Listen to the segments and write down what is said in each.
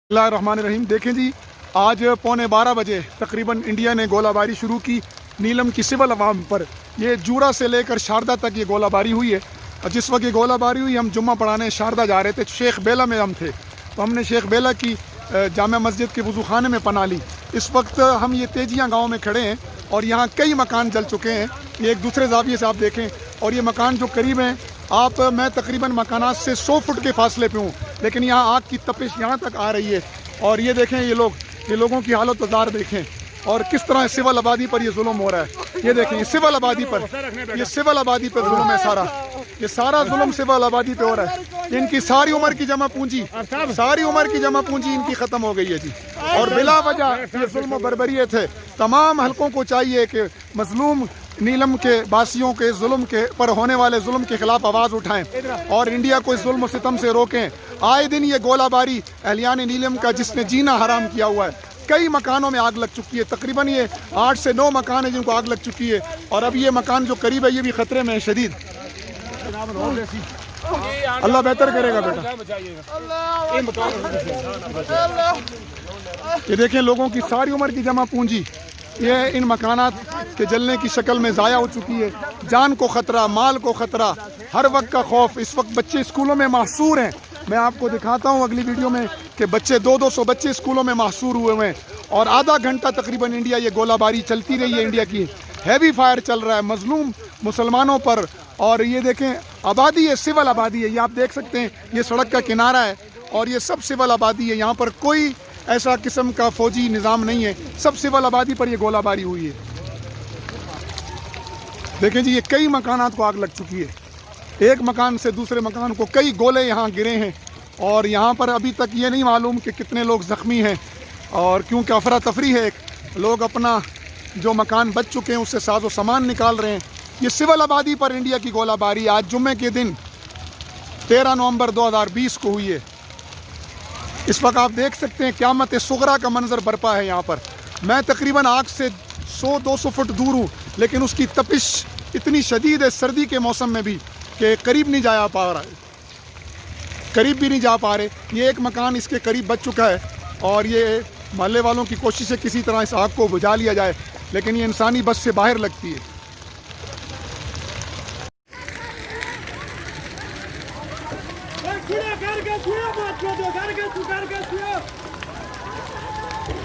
बिस्मिल्लाहिर्रहमानिर्रहीम। देखें जी, आज 11:15 बजे तकरीबन इंडिया ने गोलाबारी शुरू की नीलम की सिविल अवाम पर। ये जूड़ा से लेकर शारदा तक ये गोलाबारी हुई है। और जिस वक्त ये गोलाबारी हुई हम जुम्मा पढ़ाने शारदा जा रहे थे, शेख बेला में हम थे, तो हमने शेख बेला की जामा मस्जिद के वज़ू खाने में पनाह ली। इस वक्त हम ये तेजियाँ गाँव में खड़े हैं और यहाँ कई मकान जल चुके हैं। ये एक दूसरे जाविये से आप देखें, और ये मकान जो करीब हैं, मैं तकरीबन मकानात से 100 फुट के फासले पे हूँ, लेकिन यहाँ आग की तपिश यहाँ तक आ रही है। और ये देखें, ये लोगों की हालत वज़ार देखें, और किस तरह सिविल आबादी पर ये जुल्म हो रहा है। ये देखें, ये सिविल आबादी पर जुल्म है सारा। ये सारा जुल्म सिविल आबादी पे हो रहा है। इनकी सारी उम्र की जमा पूंजी इनकी ख़त्म हो गई है जी। और बिला वजह ये जुल्म बर्बरियत है। तमाम हलकों को चाहिए कि मजलूम नीलम के बासियों के जुल्म के पर होने वाले जुल्म के खिलाफ आवाज़ उठाएं और इंडिया को इस जुल्म सितम से रोकें। आए दिन ये गोलाबारी अहलियान नीलम का जिसने जीना हराम किया हुआ है। कई मकानों में आग लग चुकी है, तकरीबन ये 8 से 9 मकान है जिनको आग लग चुकी है, और अब ये मकान जो करीब है ये भी खतरे में है शदीद। अल्लाह बेहतर करेगा बेटा। ये देखें, लोगों की सारी उम्र की जमा पूंजी ये इन मकानात के जलने की शक्ल में ज़ाया हो चुकी है। जान को ख़तरा, माल को ख़तरा, हर वक्त का खौफ। इस वक्त बच्चे स्कूलों में महसूर हैं। मैं आपको दिखाता हूँ अगली वीडियो में कि बच्चे 200 बच्चे स्कूलों में महसूर हुए हैं, और आधा घंटा तकरीबन इंडिया ये गोलाबारी चलती रही है। इंडिया की हैवी फायर चल रहा है मजलूम मुसलमानों पर। और ये देखें, आबादी है, सिविल आबादी है। ये आप देख सकते हैं, ये सड़क का किनारा है और ये सब सिविल आबादी है। यहाँ पर कोई ऐसा किस्म का फौजी निज़ाम नहीं है, सब सिविल आबादी पर ये गोलाबारी हुई है। देखें जी, ये कई मकानात को आग लग चुकी है। एक मकान से दूसरे मकान को कई गोले यहाँ गिरे हैं, और यहाँ पर अभी तक ये नहीं मालूम कि कितने लोग ज़ख्मी हैं। और क्योंकि अफरा तफरी है, लोग अपना जो मकान बच चुके हैं उससे साजो सामान निकाल रहे हैं। ये सिविल आबादी पर इंडिया की गोलाबारी आज जुम्मे के दिन 13 नवंबर 2020 को हुई है। इस वक्त आप देख सकते हैं क़यामत सुगरा का मंजर बरपा है यहाँ पर। मैं तकरीबन आग से 100-200 फुट दूर हूँ, लेकिन उसकी तपिश इतनी शदीद है सर्दी के मौसम में भी कि करीब नहीं जा पा रहा है, करीब भी नहीं जा पा रहे। ये एक मकान इसके करीब बच चुका है, और ये मोहल्ले वालों की कोशिश है किसी तरह इस आग को बुझा लिया जाए, लेकिन ये इंसानी बस से बाहर लगती है।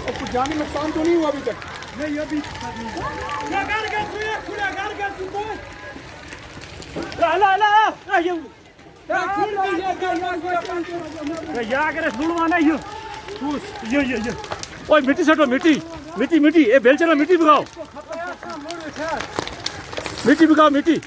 और कुछ जानी नुकसान तो नहीं हुआ अभी तक? नहीं, अभी मिट्टी सटो, मिट्टी ये बेल चला, मिट्टी बिगाओ, मिट्टी।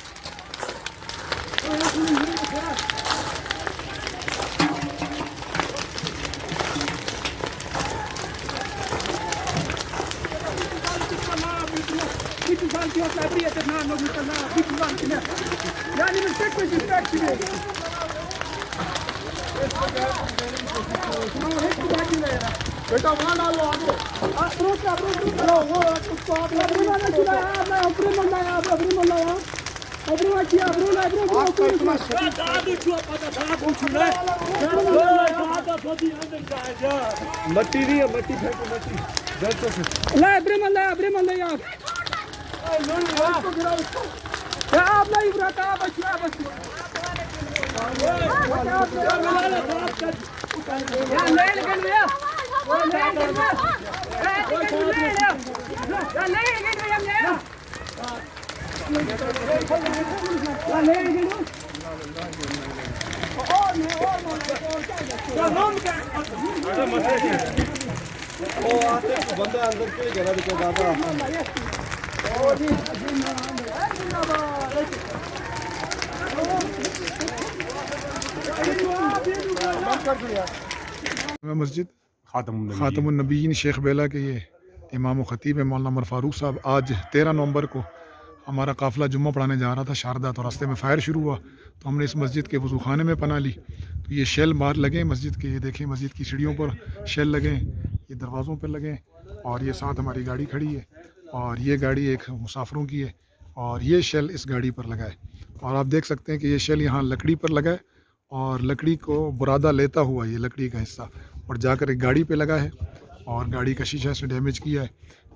बेटा वहाँ डालो आगे। मट्टी नहीं है, मट्टी फेंको, मट्टी बंदा अंदर के घेरा दिखा मस्जिद खातमुन नबीयीन शेख बेला के ये इमाम व खतीब है मौलाना उमर फारूक साहब। आज 13 नवंबर को हमारा काफ़िला जुम्मा पढ़ाने जा रहा था शारदा, तो रास्ते में फ़ायर शुरू हुआ, तो हमने इस मस्जिद के वज़ू खाने में पनाह ली। तो ये शेल बाहर लगे मस्जिद के, ये देखें मस्जिद की सीढ़ियों पर शेल लगे, ये दरवाज़ों पर लगे, और ये साथ हमारी गाड़ी खड़ी है, और ये गाड़ी एक मुसाफिरों की है, और ये शेल इस गाड़ी पर लगा है। और आप देख सकते हैं कि ये शेल यहाँ लकड़ी पर लगा है, और लकड़ी को बुरादा लेता हुआ ये लकड़ी का हिस्सा اور جا کر ایک گاڑی پہ لگا ہے اور گاڑی کا شیشہ سے ڈیمیج کیا ہے.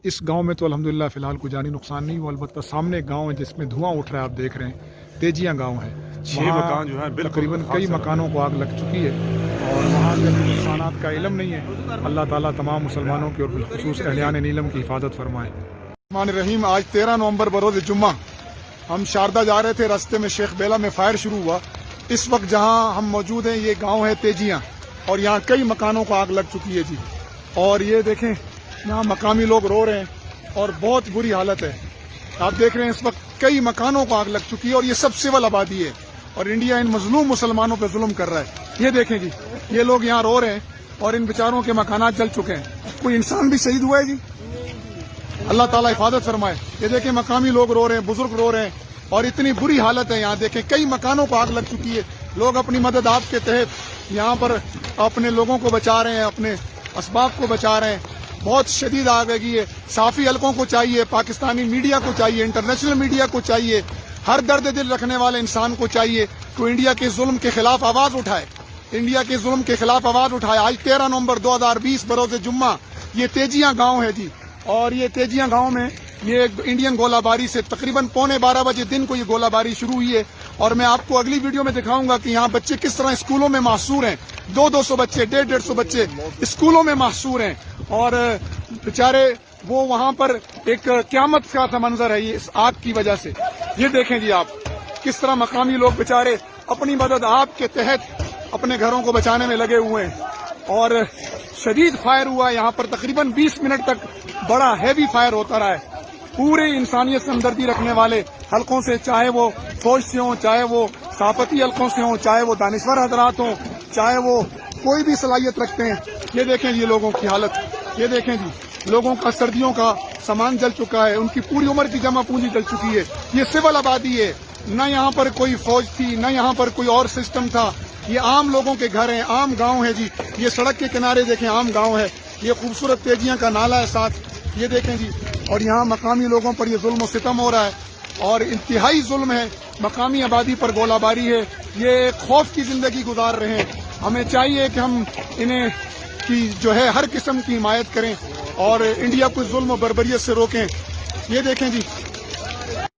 اس گاؤں میں تو الحمدللہ فی الحال کوئی جانی نقصان نہیں ہوا، البتہ سامنے ایک گاؤں ہے جس میں دھواں اٹھ رہا ہے، آپ دیکھ رہے ہیں تیجیاں گاؤں ہے. 6 مکان جو ہیں بالکل تقریباً کئی مکانوں کو آگ لگ چکی ہے اور وہاں کے نقصانات کا علم نہیں ہے. اللہ تعالیٰ تمام مسلمانوں کی اور بالخصوص اہلیان نیلم کی حفاظت فرمائے. الرحمن الرحیم. آج 13 نومبر بروز جمعہ ہم شاردا جا رہے تھے، راستے میں شیخ بیلا میں فائر شروع ہوا. اس وقت جہاں ہم موجود ہیں یہ گاؤں ہے تیجیاں اور یہاں کئی مکانوں کو آگ لگ چکی ہے جی. اور یہ دیکھیں یہاں مقامی لوگ رو رہے ہیں اور بہت بری حالت ہے. آپ دیکھ رہے ہیں اس وقت کئی مکانوں کو آگ لگ چکی ہے اور یہ سب سول آبادی ہے اور انڈیا ان مظلوم مسلمانوں پہ ظلم کر رہا ہے. یہ دیکھیں جی یہ لوگ یہاں رو رہے ہیں اور ان بیچاروں کے مکانات جل چکے ہیں. کوئی انسان بھی شہید ہوا ہے جی؟ اللہ تعالیٰ حفاظت فرمائے. یہ دیکھیں مقامی لوگ رو رہے ہیں، بزرگ رو رہے ہیں اور اتنی بری حالت ہے. یہاں دیکھیں کئی مکانوں کو آگ لگ چکی ہے. لوگ اپنی مدد آپ کے تحت یہاں پر اپنے لوگوں کو بچا رہے ہیں، اپنے اسباب کو بچا رہے ہیں. بہت شدید آگ لگی ہے. صحافی حلقوں کو چاہیے، پاکستانی میڈیا کو چاہیے، انٹرنیشنل میڈیا کو چاہیے، ہر درد دل رکھنے والے انسان کو چاہیے کہ انڈیا کے ظلم کے خلاف آواز اٹھائے، انڈیا کے ظلم کے خلاف آواز اٹھائے. آج 13 نومبر 2020 بروز جمعہ یہ تیجیاں گاؤں ہے جی. اور یہ تیجیاں گاؤں میں یہ انڈین گولہ باری سے تقریباً 11:15 بجے دن کو یہ گولہ باری شروع ہوئی ہے. اور میں آپ کو اگلی ویڈیو میں دکھاؤں گا کہ یہاں بچے کس طرح اسکولوں میں محصور ہیں. 200 بچے، 150 بچے اسکولوں میں محصور ہیں اور بیچارے وہ وہاں پر ایک قیامت کا سا منظر ہے یہ اس آگ کی وجہ سے. یہ دیکھیں جی آپ کس طرح مقامی لوگ بیچارے اپنی مدد آپ کے تحت اپنے گھروں کو بچانے میں لگے ہوئے ہیں. اور شدید فائر ہوا یہاں پر، تقریباً 20 منٹ تک بڑا ہیوی فائر ہوتا رہا ہے. پورے انسانیت سے ہمدردی رکھنے والے حلقوں سے، چاہے وہ فوج سے ہوں، چاہے وہ صحافتی حلقوں سے ہوں، چاہے وہ دانشور حضرات ہوں، چاہے وہ کوئی بھی صلاحیت رکھتے ہیں. یہ دیکھیں جی لوگوں کی حالت. یہ دیکھیں جی لوگوں کا سردیوں کا سامان جل چکا ہے، ان کی پوری عمر کی جمع پونجی جل چکی ہے. یہ سول آبادی ہے، نہ یہاں پر کوئی فوج تھی، نہ یہاں پر کوئی اور سسٹم تھا. یہ عام لوگوں کے گھر ہیں، عام گاؤں ہے جی. یہ سڑک کے کنارے دیکھیں عام گاؤں ہے. یہ خوبصورت تیجیاں کا نالہ ہے ساتھ. یہ دیکھیں جی اور یہاں مقامی لوگوں پر یہ ظلم و ستم ہو رہا ہے اور انتہائی ظلم ہے. مقامی آبادی پر گولہ باری ہے. یہ خوف کی زندگی گزار رہے ہیں. ہمیں چاہیے کہ ہم انہیں کی جو ہے ہر قسم کی حمایت کریں اور انڈیا کو ظلم و بربریت سے روکیں. یہ دیکھیں جی